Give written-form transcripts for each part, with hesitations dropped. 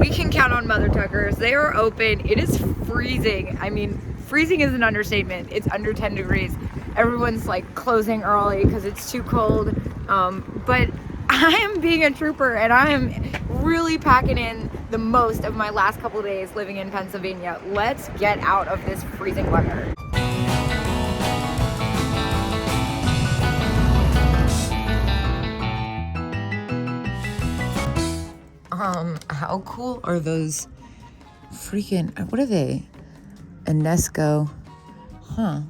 we can count on Mother Tuckers. They are open. It is freezing. I mean, freezing is an understatement. It's under 10 degrees. Everyone's like closing early because it's too cold. But I am being a trooper and I am really packing in the most of my last couple days living in Pennsylvania. Let's get out of this freezing weather. How cool are those freaking, what are they? Enesco. Huh.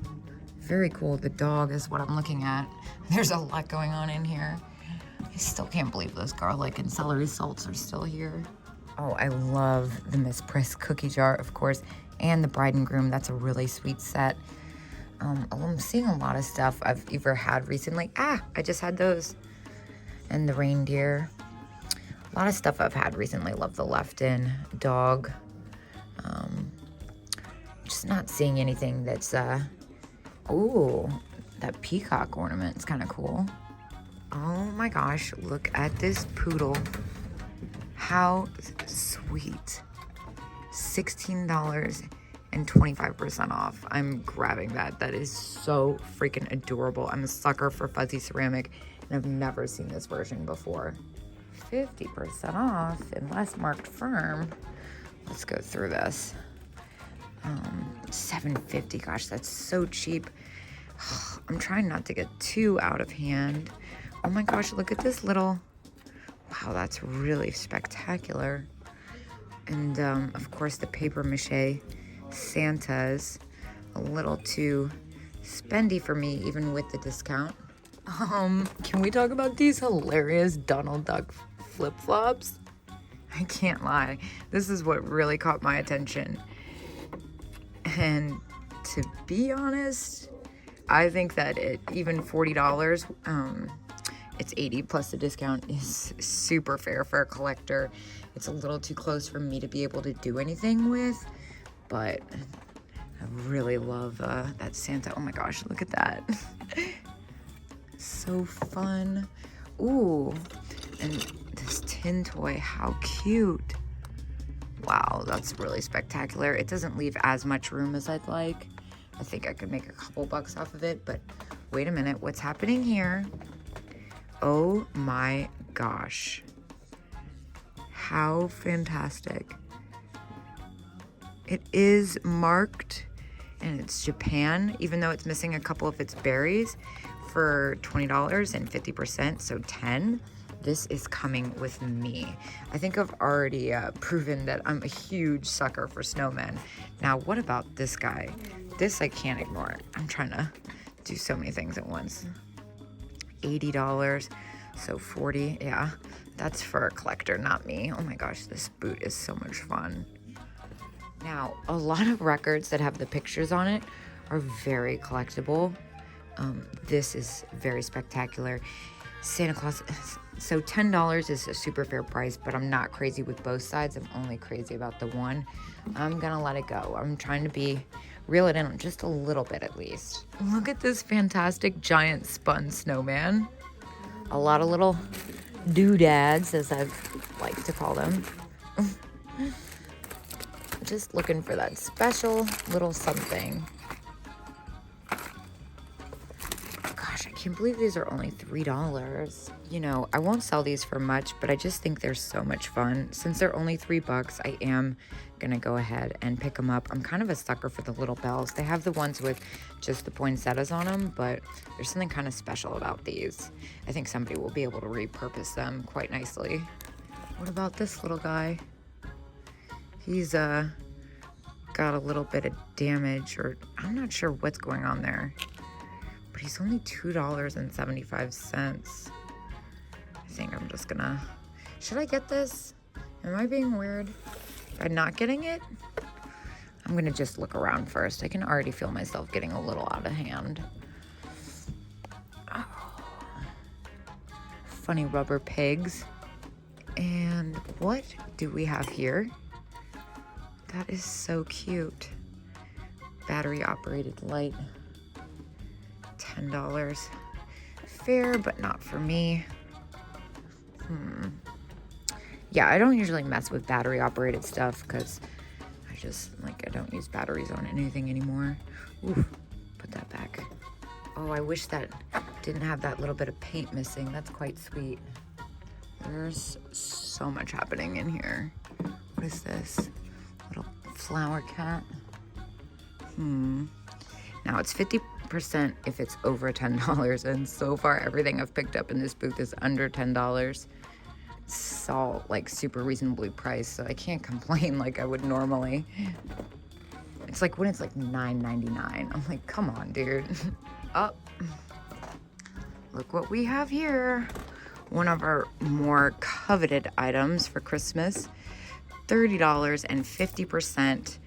Very cool. The dog is what I'm looking at. There's a lot going on in here. I still can't believe those garlic and celery salts are still here. Oh, I love the Miss Priss cookie jar, of course, and the bride and groom. That's a really sweet set. I'm seeing a lot of stuff I've either had recently. I just had those. And the reindeer. A lot of stuff I've had recently. Love the Lefton dog. Just not seeing anything that's, ooh, that peacock ornament is kind of cool. Oh my gosh, look at this poodle. How sweet. $16 and 25% off. I'm grabbing that. That is so freaking adorable. I'm a sucker for fuzzy ceramic, and I've never seen this version before. 50% off in less marked firm. Let's go through this. $7.50. Gosh, that's so cheap. I'm trying not to get too out of hand. Oh my gosh, look at this little. Wow, that's really spectacular. And of course, the paper mache Santas. A little too spendy for me, even with the discount. Can we talk about these hilarious Donald Duck flip-flops? I can't lie. This is what really caught my attention. And to be honest, I think that even $40, it's $80 plus the discount is super fair for a collector. It's a little too close for me to be able to do anything with, but I really love that Santa. Oh my gosh, look at that. So fun. Ooh, and this tin toy, how cute. Wow, that's really spectacular. It doesn't leave as much room as I'd like. I think I could make a couple bucks off of it, but wait a minute, what's happening here? Oh my gosh. How fantastic. It is marked, and it's Japan, even though it's missing a couple of its berries, for $20 and 50%, so $10. This is coming with me. I think I've already proven that I'm a huge sucker for snowmen. Now, what about this guy? This I can't ignore. I'm trying to do so many things at once. $80, so $40. Yeah, that's for a collector, not me. Oh my gosh, this boot is so much fun. Now, a lot of records that have the pictures on it are very collectible. This is very spectacular. Santa Claus, so $10 is a super fair price, but I'm not crazy with both sides. I'm only crazy about the one. I'm gonna let it go. I'm trying to reel it in just a little bit at least. Look at this fantastic giant spun snowman. A lot of little doodads, as I like to call them. Just looking for that special little something. Gosh, I can't believe these are only $3. You know, I won't sell these for much, but I just think they're so much fun. Since they're only $3, I am gonna go ahead and pick them up. I'm kind of a sucker for the little bells. They have the ones with just the poinsettias on them, but there's something kind of special about these. I think somebody will be able to repurpose them quite nicely. What about this little guy? He's got a little bit of damage, or I'm not sure what's going on there, but he's only $2.75. I think I'm just gonna, should I get this? Am I being weird by not getting it? I'm gonna just look around first. I can already feel myself getting a little out of hand. Oh. Funny rubber pigs. And what do we have here? That is so cute. Battery operated light. $10. Fair, but not for me. Yeah, I don't usually mess with battery operated stuff because I don't use batteries on anything anymore. Ooh, put that back. Oh, I wish that didn't have that little bit of paint missing. That's quite sweet. There's so much happening in here. What is this? Little flower cat. Now it's 50% if it's over $10, and so far everything I've picked up in this booth is under $10. It's all like super reasonably priced, so I can't complain like I would normally. It's like when it's like $9.99. I'm like, come on, dude. Oh, look what we have here. One of our more coveted items for Christmas. $30 and 50%.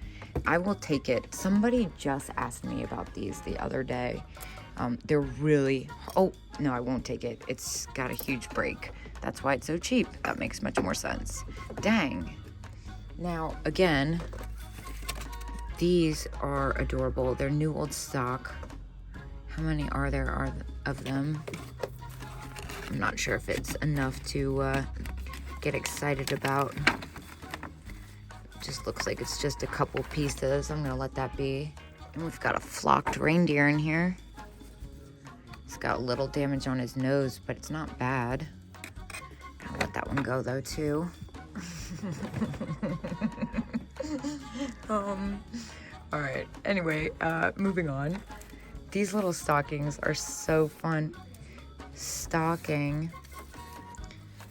I will take it. Somebody just asked me about these the other day. They're really, oh, no, I won't take it. It's got a huge break. That's why it's so cheap. That makes much more sense. Dang. Now, again, these are adorable. They're new old stock. How many are there of them? I'm not sure if it's enough to get excited about. Just looks like it's just a couple pieces. I'm gonna let that be. And we've got a flocked reindeer in here. It's got a little damage on his nose, but it's not bad. I'll let that one go though too. All right, anyway, moving on. These little stockings are so fun. Stocking.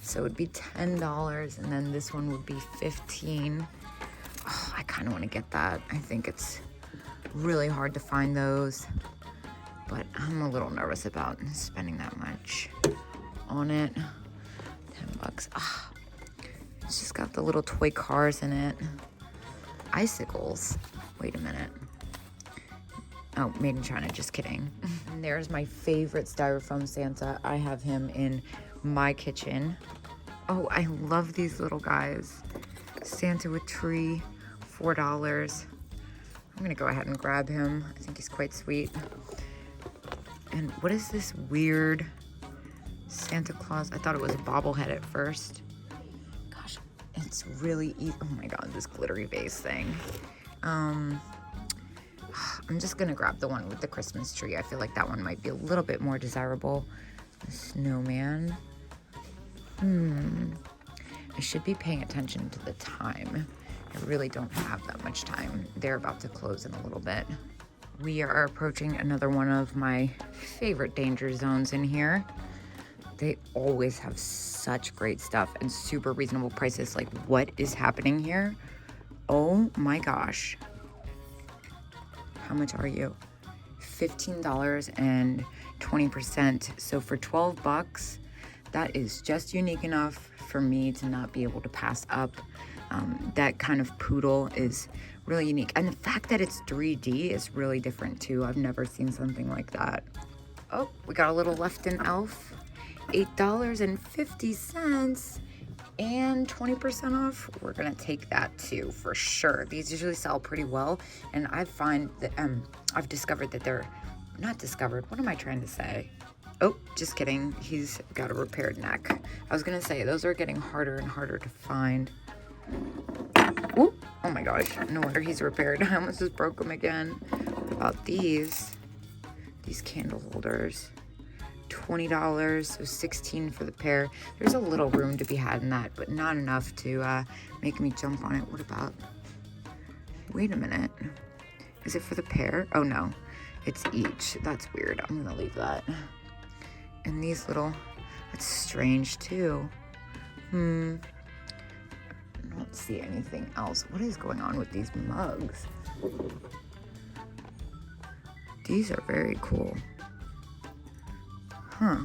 So it would be $10, and then this one would be $15. Oh, I kind of want to get that. I think it's really hard to find those, but I'm a little nervous about spending that much on it. $10. Oh, it's just got the little toy cars in it. Icicles. Wait a minute. Oh, made in China, just kidding. And there's my favorite Styrofoam Santa. I have him in my kitchen. Oh, I love these little guys. Santa with tree, $4. I'm gonna go ahead and grab him. I think he's quite sweet. And what is this weird Santa Claus? I thought it was a bobblehead at first. Gosh, it's really easy. Oh my God, this glittery vase thing. I'm just gonna grab the one with the Christmas tree. I feel like that one might be a little bit more desirable. The snowman. I should be paying attention to the time. I really don't have that much time. They're about to close in a little bit. We are approaching another one of my favorite danger zones in here. They always have such great stuff and super reasonable prices. Like, what is happening here? Oh my gosh. How much are you? $15 and 20%. So for $12, that is just unique enough for me to not be able to pass up. That kind of poodle is really unique. And the fact that it's 3D is really different too. I've never seen something like that. Oh, we got a little left-in elf. $8.50 and 20% off. We're gonna take that too, for sure. These usually sell pretty well. And I find that, I've discovered that they're, not discovered, what am I trying to say? Oh, just kidding. He's got a repaired neck. I was gonna say, those are getting harder and harder to find. Ooh, oh my gosh, no wonder he's repaired. I almost just broke him again. What about these candle holders? $20, so $16 for the pair. There's a little room to be had in that, but not enough to make me jump on it. What about, wait a minute. Is it for the pair? Oh no, it's each. That's weird. I'm gonna leave that. And these little, that's strange too. I don't see anything else. What is going on with these mugs? These are very cool. Huh.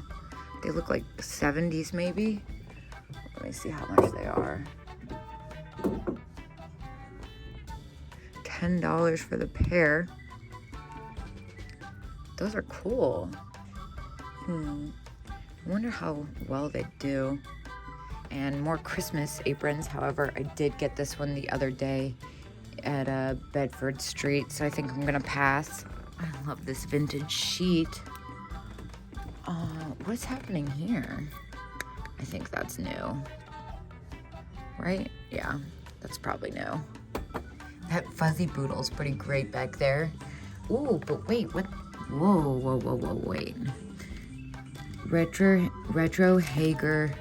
They look like 70s maybe. Let me see how much they are. $10 for the pair. Those are cool. I wonder how well they do. And more Christmas aprons. However, I did get this one the other day at Bedford Street, so I think I'm gonna pass. I love this vintage sheet. What's happening here? I think that's new. right? Yeah, that's probably new. That fuzzy Poodle's pretty great back there. Ooh, but wait, what? Whoa, wait. Retro Hager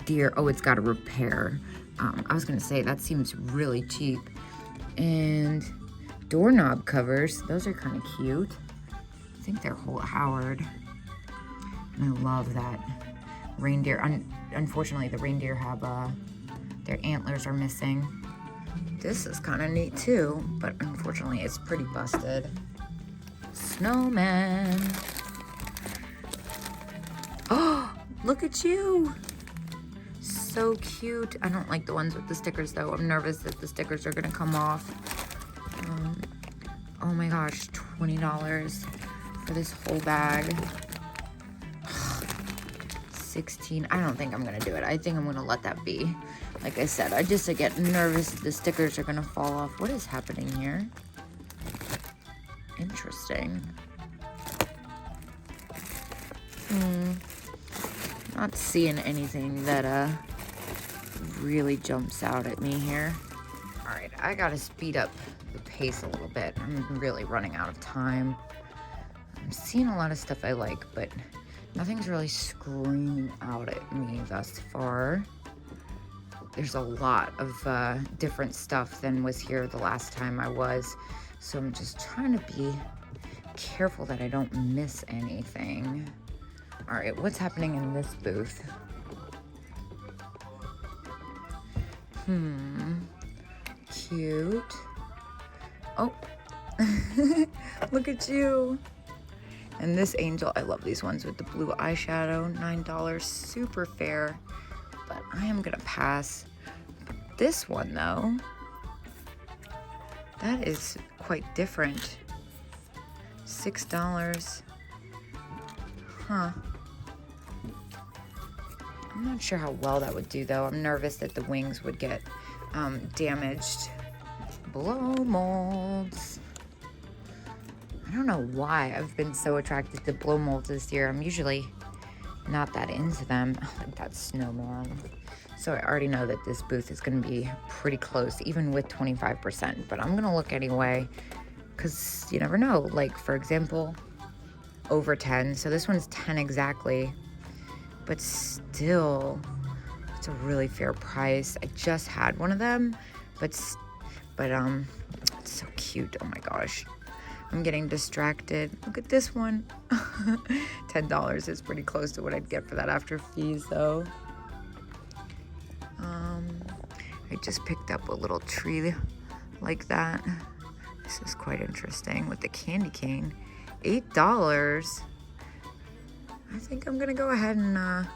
deer. Oh, it's got a repair. I was gonna say, that seems really cheap. And doorknob covers, those are kind of cute. I think they're Howard. And I love that reindeer. Unfortunately, the reindeer have, their antlers are missing. This is kind of neat too, but unfortunately it's pretty busted. Snowman. Oh, look at you. So cute. I don't like the ones with the stickers though. I'm nervous that the stickers are gonna come off. Oh my gosh, $20 for this whole bag. 16. I don't think I'm gonna do it. I think I'm gonna let that be. Like I said, I get nervous that the stickers are gonna fall off. What is happening here? Interesting. Not seeing anything that really jumps out at me here. All right, I gotta speed up the pace a little bit. I'm really running out of time. I'm seeing a lot of stuff I like, but nothing's really screaming out at me thus far. There's a lot of different stuff than was here the last time I was, so I'm just trying to be careful that I don't miss anything. All right, what's happening in this booth? Cute. Oh, look at you. And this angel, I love these ones with the blue eyeshadow, $9, super fair, but I am gonna pass. This one though, that is quite different. $6. Huh. I'm not sure how well that would do though. I'm nervous that the wings would get damaged. Blow molds. I don't know why I've been so attracted to blow molds this year. I'm usually not that into them. I like that snowman. So I already know that this booth is gonna be pretty close, even with 25%, but I'm gonna look anyway, because you never know. Like, for example, over 10, so this one's 10 exactly, but still, it's a really fair price. I just had one of them, but it's so cute. Oh my gosh. I'm getting distracted. Look at this one. $10 is pretty close to what I'd get for that after fees though. I just picked up a little tree like that. This is quite interesting with the candy cane. $8. I think I'm gonna go ahead and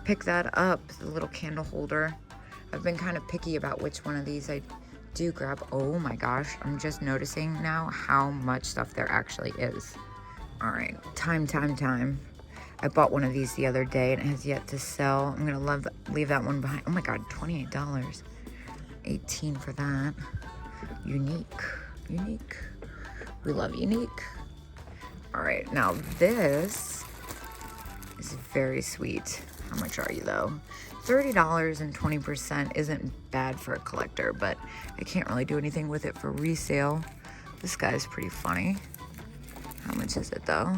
pick that up, the little candle holder. I've been kind of picky about which one of these I do grab. Oh my gosh, I'm just noticing now how much stuff there actually is. All right, time. I bought one of these the other day and it has yet to sell. I'm gonna leave that one behind. Oh my God, $28. 18 for that. Unique. We love unique. All right, now this is very sweet. How much are you though? $30 and 20% isn't bad for a collector, but I can't really do anything with it for resale. This guy's pretty funny. How much is it though?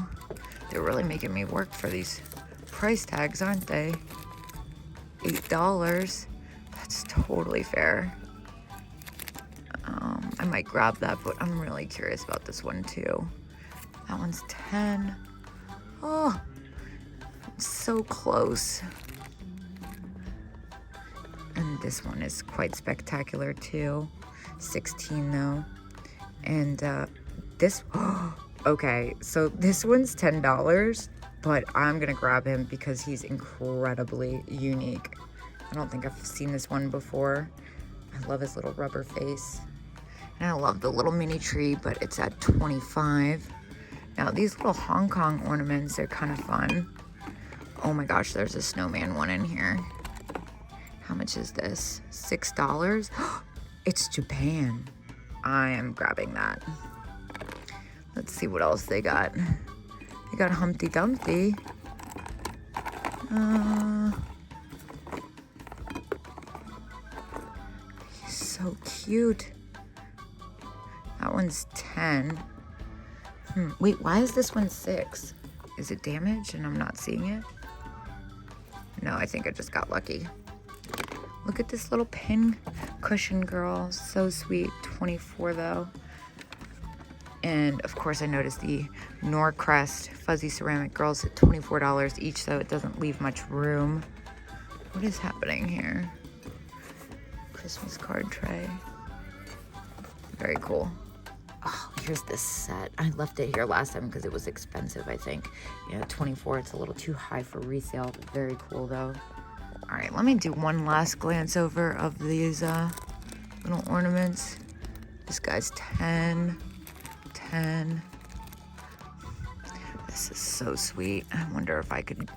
They're really making me work for these price tags, aren't they? $8. That's totally fair. I might grab that, but I'm really curious about this one too. That one's 10. Oh, so close. And this one is quite spectacular too. 16 though. And this, okay, so this one's $10, but I'm gonna grab him because he's incredibly unique. I don't think I've seen this one before. I love his little rubber face. And I love the little mini tree, but it's at 25. Now these little Hong Kong ornaments, they're kind of fun. Oh my gosh, there's a snowman one in here. How much is this? $6? It's Japan. I am grabbing that. Let's see what else they got. They got Humpty Dumpty. so cute. That one's 10. Wait, why is this one 6? Is it damaged and I'm not seeing it? No, I think I just got lucky. Look at this little pin cushion girl. So sweet. 24 though. And of course I noticed the Norcrest fuzzy ceramic girls at $24 each, so it doesn't leave much room. What is happening here? Christmas card tray. Very cool. Oh, here's this set. I left it here last time because it was expensive, I think. Yeah, 24, it's a little too high for resale, but very cool though. All right, let me do one last glance over of these little ornaments. This guy's 10. This is so sweet. I wonder if I could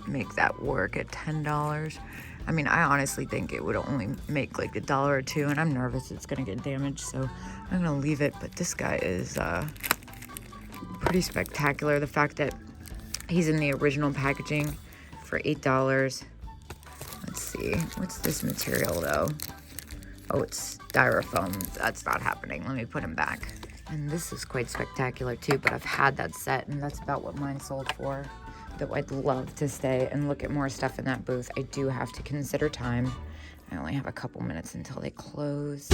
make that work at $10. I mean, I honestly think it would only make like $1 or $2, and I'm nervous it's gonna get damaged, so I'm gonna leave it. But this guy is pretty spectacular. The fact that he's in the original packaging for $8. Let's see, what's this material though? Oh, it's styrofoam. That's not happening. Let me put him back. And this is quite spectacular too, but I've had that set and that's about what mine sold for. Though I'd love to stay and look at more stuff in that booth. I do have to consider time. I only have a couple minutes until they close.